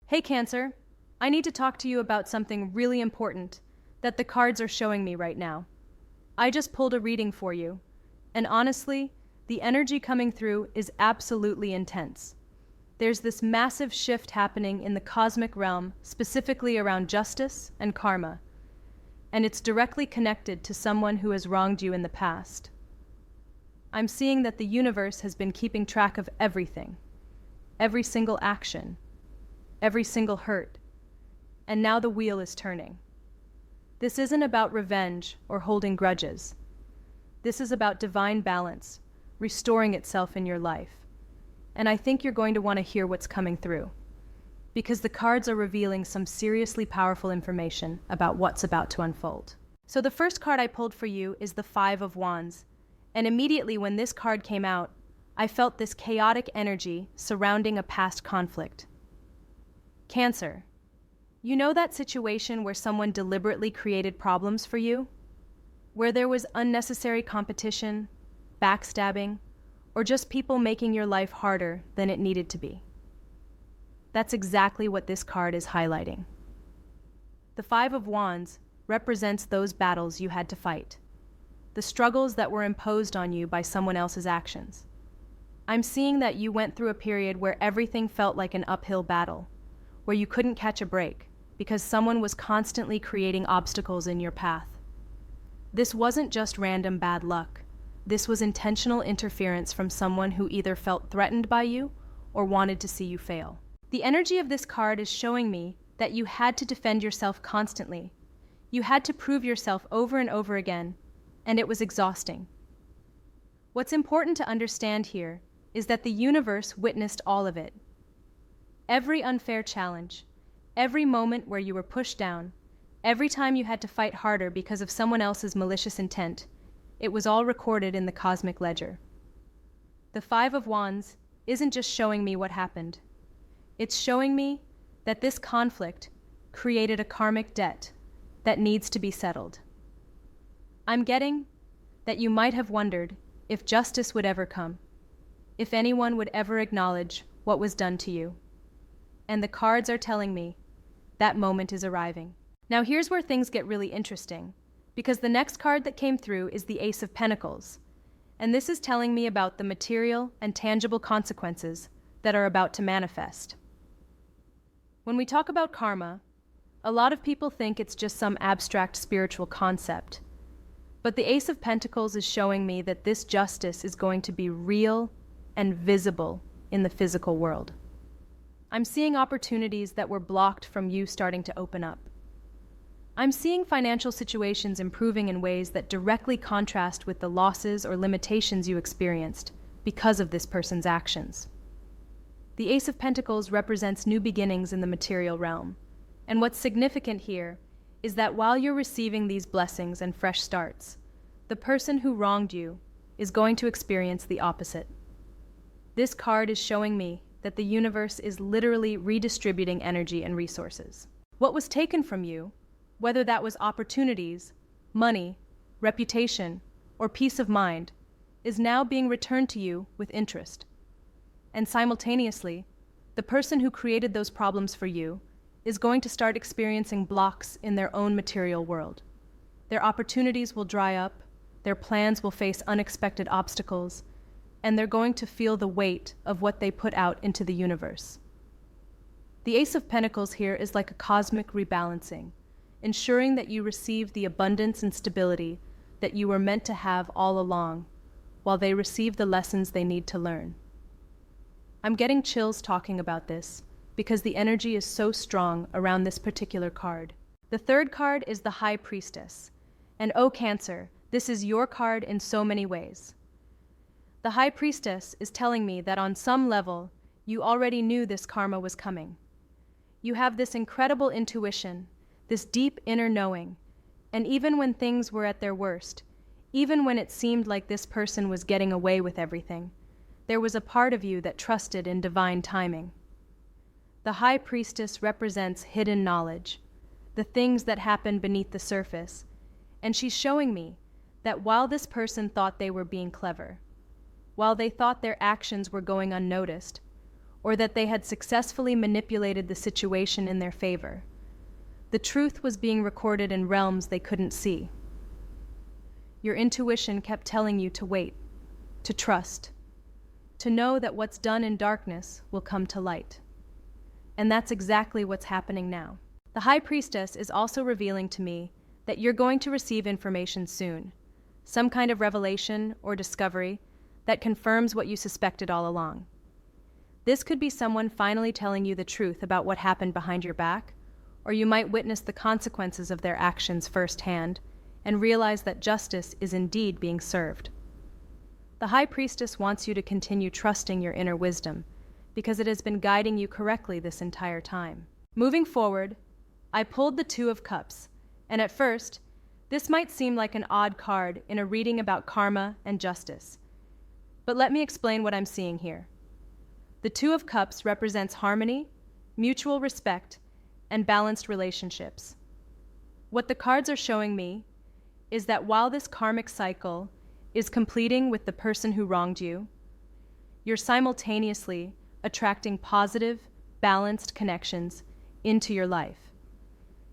Hey Cancer, I need to talk to you about something really important that the cards are showing me right now. I just pulled a reading for you, and honestly, the energy coming through is absolutely intense. There's this massive shift happening in the cosmic realm, specifically around justice and karma, and it's directly connected to someone who has wronged you in the past. I'm seeing that the universe has been keeping track of everything, every single action, every single hurt, and now the wheel is turning. This isn't about revenge or holding grudges. This is about divine balance, restoring itself in your life. And I think you're going to want to hear what's coming through, because the cards are revealing some seriously powerful information about what's about to unfold. So the first card I pulled for you is the Five of Wands, and immediately when this card came out, I felt this chaotic energy surrounding a past conflict. Cancer, you know that situation where someone deliberately created problems for you? Where there was unnecessary competition, backstabbing, or just people making your life harder than it needed to be. That's exactly what this card is highlighting. The Five of Wands represents those battles you had to fight, the struggles that were imposed on you by someone else's actions. I'm seeing that you went through a period where everything felt like an uphill battle, where you couldn't catch a break because someone was constantly creating obstacles in your path. This wasn't just random bad luck. This was intentional interference from someone who either felt threatened by you or wanted to see you fail. The energy of this card is showing me that you had to defend yourself constantly. You had to prove yourself over and over again, and it was exhausting. What's important to understand here is that the universe witnessed all of it. Every unfair challenge, every moment where you were pushed down, every time you had to fight harder because of someone else's malicious intent, it was all recorded in the cosmic ledger. The Five of Wands isn't just showing me what happened. It's showing me that this conflict created a karmic debt that needs to be settled. I'm getting that you might have wondered if justice would ever come, if anyone would ever acknowledge what was done to you. And the cards are telling me that moment is arriving. Now here's where things get really interesting, because the next card that came through is the Ace of Pentacles, and this is telling me about the material and tangible consequences that are about to manifest. When we talk about karma, a lot of people think it's just some abstract spiritual concept, but the Ace of Pentacles is showing me that this justice is going to be real and visible in the physical world. I'm seeing opportunities that were blocked from you starting to open up. I'm seeing financial situations improving in ways that directly contrast with the losses or limitations you experienced because of this person's actions. The Ace of Pentacles represents new beginnings in the material realm, and what's significant here is that while you're receiving these blessings and fresh starts, the person who wronged you is going to experience the opposite. This card is showing me that the universe is literally redistributing energy and resources. What was taken from you, whether that was opportunities, money, reputation, or peace of mind, is now being returned to you with interest. And simultaneously, the person who created those problems for you is going to start experiencing blocks in their own material world. Their opportunities will dry up, their plans will face unexpected obstacles, and they're going to feel the weight of what they put out into the universe. The Ace of Pentacles here is like a cosmic rebalancing, ensuring that you receive the abundance and stability that you were meant to have all along, while they receive the lessons they need to learn. I'm getting chills talking about this, because the energy is so strong around this particular card. The third card is the High Priestess, and oh Cancer, this is your card in so many ways. The High Priestess is telling me that on some level, you already knew this karma was coming. You have this incredible intuition, this deep inner knowing, and even when things were at their worst, even when it seemed like this person was getting away with everything, there was a part of you that trusted in divine timing. The High Priestess represents hidden knowledge, the things that happen beneath the surface, and she's showing me that while this person thought they were being clever, while they thought their actions were going unnoticed, or that they had successfully manipulated the situation in their favor. The truth was being recorded in realms they couldn't see. Your intuition kept telling you to wait, to trust, to know that what's done in darkness will come to light. And that's exactly what's happening now. The High Priestess is also revealing to me that you're going to receive information soon, some kind of revelation or discovery that confirms what you suspected all along. This could be someone finally telling you the truth about what happened behind your back, or you might witness the consequences of their actions firsthand and realize that justice is indeed being served. The High Priestess wants you to continue trusting your inner wisdom, because it has been guiding you correctly this entire time. Moving forward, I pulled the Two of Cups, and at first, this might seem like an odd card in a reading about karma and justice. But let me explain what I'm seeing here. The Two of Cups represents harmony, mutual respect, and balanced relationships. What the cards are showing me is that while this karmic cycle is completing with the person who wronged you, you're simultaneously attracting positive, balanced connections into your life.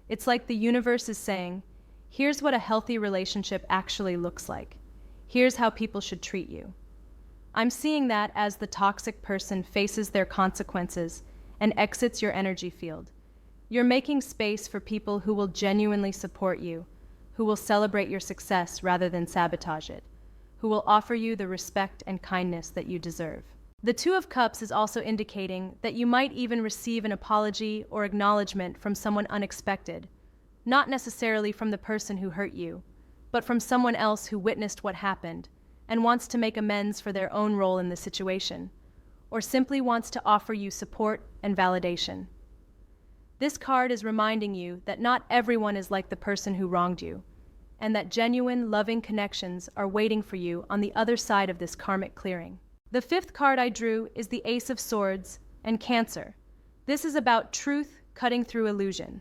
It's like the universe is saying, here's what a healthy relationship actually looks like. Here's how people should treat you. I'm seeing that as the toxic person faces their consequences and exits your energy field. You're making space for people who will genuinely support you, who will celebrate your success rather than sabotage it, who will offer you the respect and kindness that you deserve. The Two of Cups is also indicating that you might even receive an apology or acknowledgement from someone unexpected, not necessarily from the person who hurt you, but from someone else who witnessed what happened and wants to make amends for their own role in the situation, or simply wants to offer you support and validation. This card is reminding you that not everyone is like the person who wronged you, and that genuine, loving connections are waiting for you on the other side of this karmic clearing. The fifth card I drew is the Ace of Swords and Cancer. This is about truth cutting through illusion.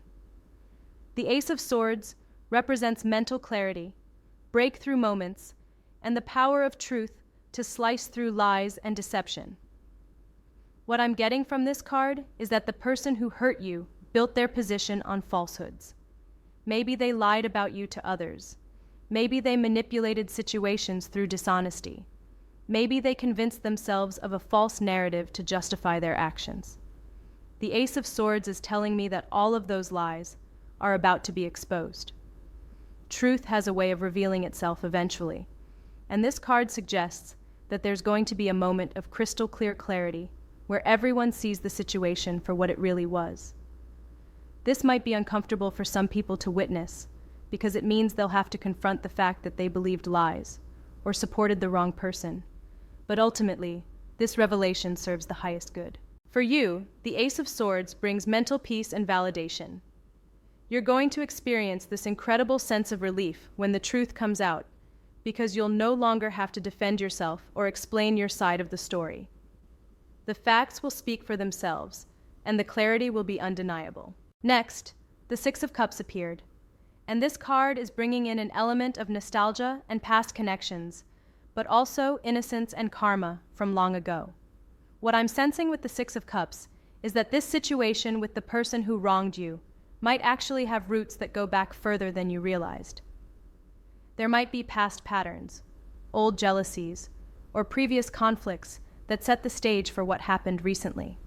The Ace of Swords represents mental clarity, breakthrough moments, and the power of truth to slice through lies and deception. What I'm getting from this card is that the person who hurt you built their position on falsehoods. Maybe they lied about you to others. Maybe they manipulated situations through dishonesty. Maybe they convinced themselves of a false narrative to justify their actions. The Ace of Swords is telling me that all of those lies are about to be exposed. Truth has a way of revealing itself eventually, and this card suggests that there's going to be a moment of crystal clear clarity where everyone sees the situation for what it really was. This might be uncomfortable for some people to witness, because it means they'll have to confront the fact that they believed lies or supported the wrong person. But ultimately, this revelation serves the highest good. For you, the Ace of Swords brings mental peace and validation. You're going to experience this incredible sense of relief when the truth comes out, because you'll no longer have to defend yourself or explain your side of the story. The facts will speak for themselves, and the clarity will be undeniable. Next, the Six of Cups appeared, and this card is bringing in an element of nostalgia and past connections, but also innocence and karma from long ago. What I'm sensing with the Six of Cups is that this situation with the person who wronged you might actually have roots that go back further than you realized. There might be past patterns, old jealousies, or previous conflicts that set the stage for what happened recently.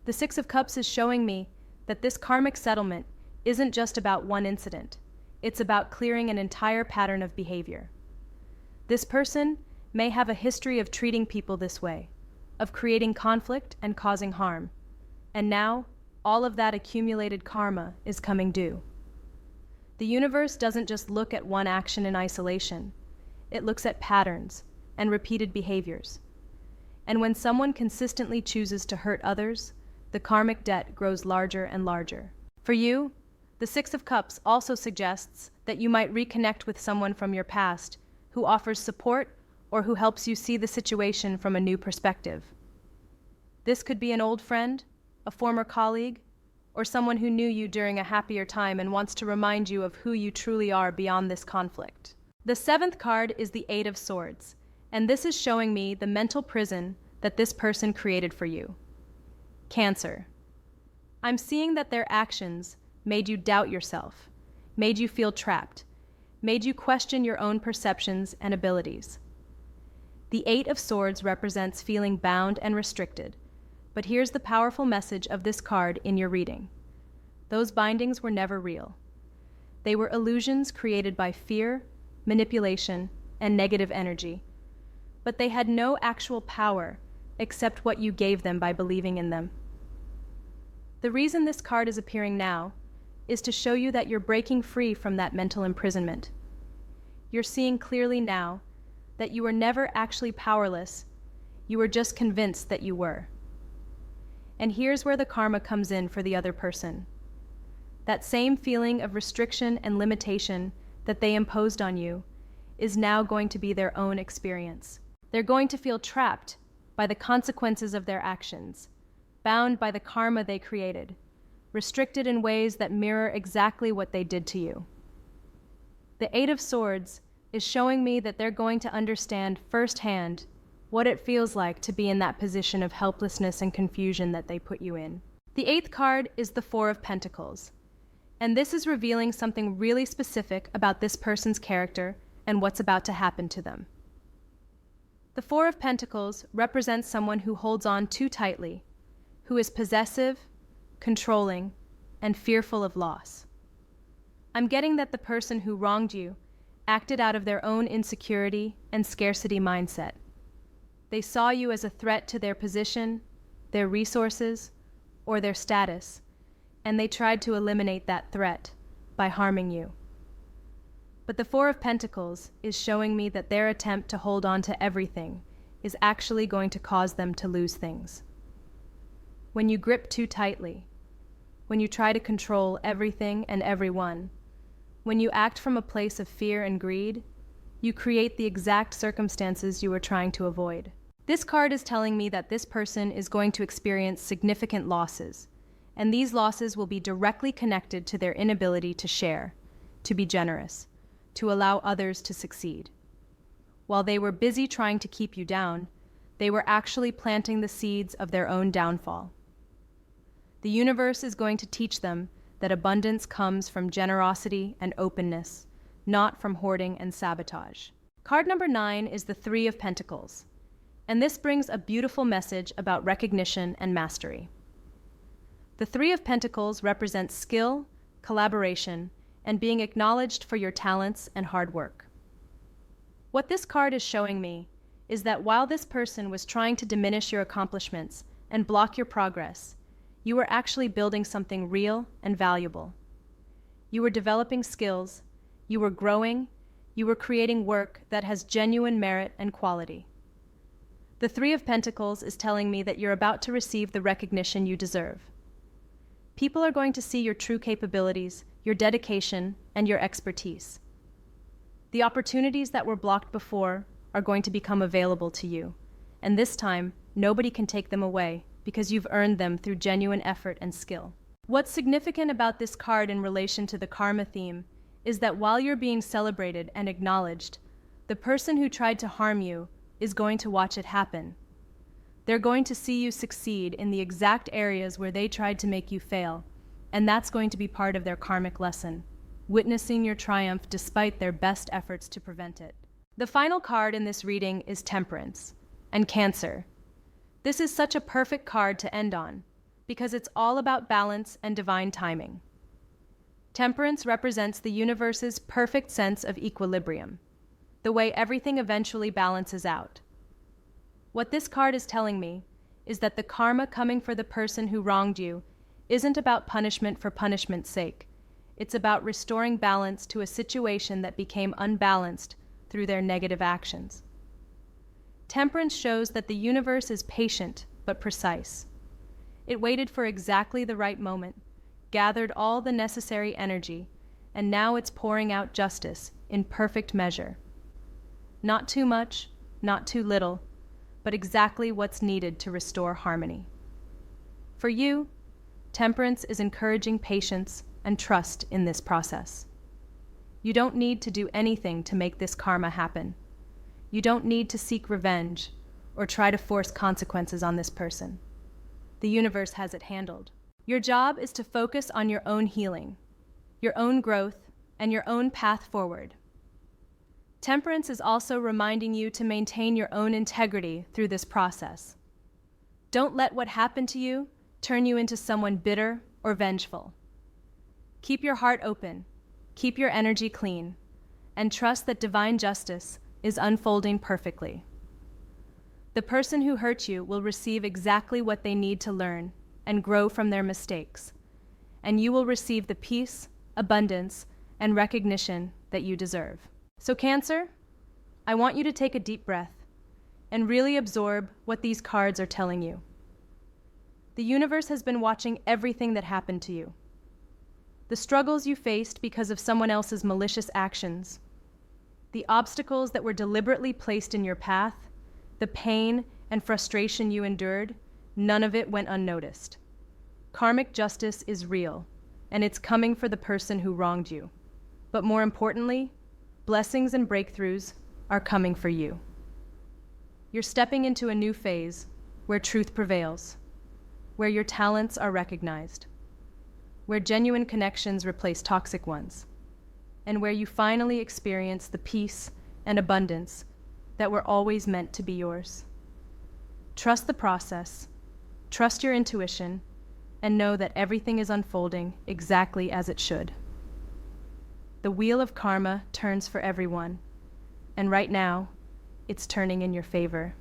The Six of Cups is showing me that this karmic settlement isn't just about one incident. It's about clearing an entire pattern of behavior. This person may have a history of treating people this way, of creating conflict and causing harm, and now all of that accumulated karma is coming due. The universe doesn't just look at one action in isolation. It looks at patterns and repeated behaviors. And when someone consistently chooses to hurt others, the karmic debt grows larger and larger. For you, the Six of Cups also suggests that you might reconnect with someone from your past who offers support or who helps you see the situation from a new perspective. This could be an old friend, a former colleague, or someone who knew you during a happier time and wants to remind you of who you truly are beyond this conflict. The seventh card is the Eight of Swords, and this is showing me the mental prison that this person created for you. Cancer. I'm seeing that their actions made you doubt yourself, made you feel trapped, made you question your own perceptions and abilities. The Eight of Swords represents feeling bound and restricted, but here's the powerful message of this card in your reading. Those bindings were never real. They were illusions created by fear, manipulation, and negative energy, but they had no actual power except what you gave them by believing in them. The reason this card is appearing now is to show you that you're breaking free from that mental imprisonment. You're seeing clearly now that you were never actually powerless, you were just convinced that you were. And here's where the karma comes in for the other person. That same feeling of restriction and limitation that they imposed on you is now going to be their own experience. They're going to feel trapped by the consequences of their actions, bound by the karma they created, restricted in ways that mirror exactly what they did to you. The Eight of Swords is showing me that they're going to understand firsthand what it feels like to be in that position of helplessness and confusion that they put you in. The eighth card is the Four of Pentacles, and this is revealing something really specific about this person's character and what's about to happen to them. The Four of Pentacles represents someone who holds on too tightly, who is possessive, controlling, and fearful of loss. I'm getting that the person who wronged you acted out of their own insecurity and scarcity mindset. They saw you as a threat to their position, their resources, or their status, and they tried to eliminate that threat by harming you. But the Four of Pentacles is showing me that their attempt to hold on to everything is actually going to cause them to lose things. When you grip too tightly, when you try to control everything and everyone, when you act from a place of fear and greed, you create the exact circumstances you were trying to avoid. This card is telling me that this person is going to experience significant losses, and these losses will be directly connected to their inability to share, to be generous, to allow others to succeed. While they were busy trying to keep you down, they were actually planting the seeds of their own downfall. The universe is going to teach them that abundance comes from generosity and openness, not from hoarding and sabotage. Card number 9 is the Three of Pentacles, and this brings a beautiful message about recognition and mastery. The Three of Pentacles represents skill, collaboration, and being acknowledged for your talents and hard work. What this card is showing me is that while this person was trying to diminish your accomplishments and block your progress, you were actually building something real and valuable. You were developing skills, you were growing, you were creating work that has genuine merit and quality. The Three of Pentacles is telling me that you're about to receive the recognition you deserve. People are going to see your true capabilities, your dedication, and your expertise. The opportunities that were blocked before are going to become available to you, and this time, nobody can take them away because you've earned them through genuine effort and skill. What's significant about this card in relation to the karma theme is that while you're being celebrated and acknowledged, the person who tried to harm you is going to watch it happen. They're going to see you succeed in the exact areas where they tried to make you fail, and that's going to be part of their karmic lesson, witnessing your triumph despite their best efforts to prevent it. The final card in this reading is Temperance and Cancer. This is such a perfect card to end on, because it's all about balance and divine timing. Temperance represents the universe's perfect sense of equilibrium, the way everything eventually balances out. What this card is telling me is that the karma coming for the person who wronged you isn't about punishment for punishment's sake. It's about restoring balance to a situation that became unbalanced through their negative actions. Temperance shows that the universe is patient but precise. It waited for exactly the right moment, gathered all the necessary energy, and now it's pouring out justice in perfect measure. Not too much, not too little, but exactly what's needed to restore harmony. For you, Temperance is encouraging patience and trust in this process. You don't need to do anything to make this karma happen. You don't need to seek revenge or try to force consequences on this person. The universe has it handled. Your job is to focus on your own healing, your own growth, and your own path forward. Temperance is also reminding you to maintain your own integrity through this process. Don't let what happened to you turn you into someone bitter or vengeful. Keep your heart open, keep your energy clean, and trust that divine justice is unfolding perfectly. The person who hurt you will receive exactly what they need to learn and grow from their mistakes, and you will receive the peace, abundance, and recognition that you deserve. So Cancer, I want you to take a deep breath and really absorb what these cards are telling you. The universe has been watching everything that happened to you. The struggles you faced because of someone else's malicious actions, the obstacles that were deliberately placed in your path, the pain and frustration you endured, none of it went unnoticed. Karmic justice is real, and it's coming for the person who wronged you. But more importantly, blessings and breakthroughs are coming for you. You're stepping into a new phase where truth prevails, where your talents are recognized, where genuine connections replace toxic ones, and where you finally experience the peace and abundance that were always meant to be yours. Trust the process, trust your intuition, and know that everything is unfolding exactly as it should. The wheel of karma turns for everyone, and right now, it's turning in your favor.